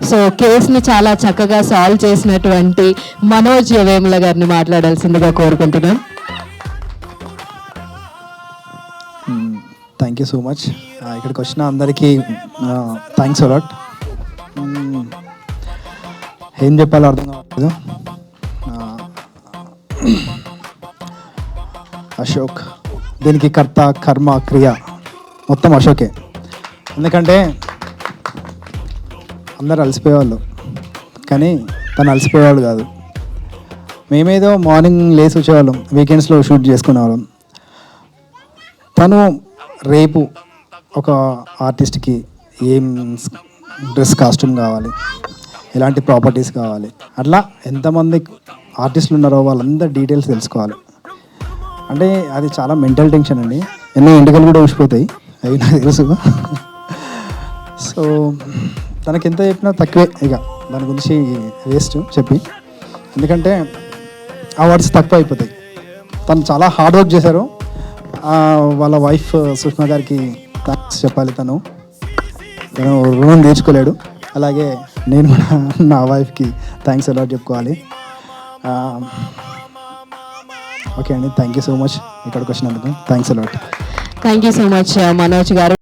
So కేసుని చాలా చక్కగా సాల్వ్ చేసినటువంటి మనోజ్ వేముల గారిని మాట్లాడాల్సిందిగా కోరుకుంటున్నాం. Thank you so much. ఇక్కడికి వచ్చిన అందరికీ థ్యాంక్స్ అలాట్. ఏం చెప్పాలో అర్థం కావట్లేదు. అశోక్ దీనికి కర్త కర్మ క్రియ మొత్తం అశోకే. ఎందుకంటే అందరు అలసిపోయేవాళ్ళు, కానీ తను అలసిపోయేవాళ్ళు కాదు. మేమేదో మార్నింగ్ లేచి వచ్చేవాళ్ళం, వీకెండ్స్లో షూట్ చేసుకునేవాళ్ళం. తను రేపు ఒక ఆర్టిస్ట్కి ఏం డ్రెస్ కాస్ట్యూమ్ కావాలి, ఎలాంటి ప్రాపర్టీస్ కావాలి, అట్లా ఎంతమంది ఆర్టిస్టులు ఉన్నారో వాళ్ళందరి డీటెయిల్స్ తెలుసుకోవాలి. అంటే అది చాలా మెంటల్ టెన్షన్ అండి. ఎన్నో ఎంటికలు కూడా ఊసిపోతాయి, అవి నాకు తెలుసు. సో తనకి ఎంత చెప్పినా తక్కువే, ఇక దాని గురించి వేస్ట్ చెప్పి. ఎందుకంటే ఆ వర్డ్స్ తక్కువ అయిపోతాయి. తను చాలా హార్డ్ వర్క్ చేశారు. వాళ్ళ వైఫ్ సుష్మా గారికి థ్యాంక్స్ చెప్పాలి. తను రుణం తీర్చుకోలేడు. అలాగే నేను కూడా నా వైఫ్కి థ్యాంక్స్ ఎలా చెప్పుకోవాలి. ఓకే అండి, థ్యాంక్ యూ సో మచ్. ఇక్కడికి వచ్చినందుకు thanks a lot. Thank you so much Manoj గారు.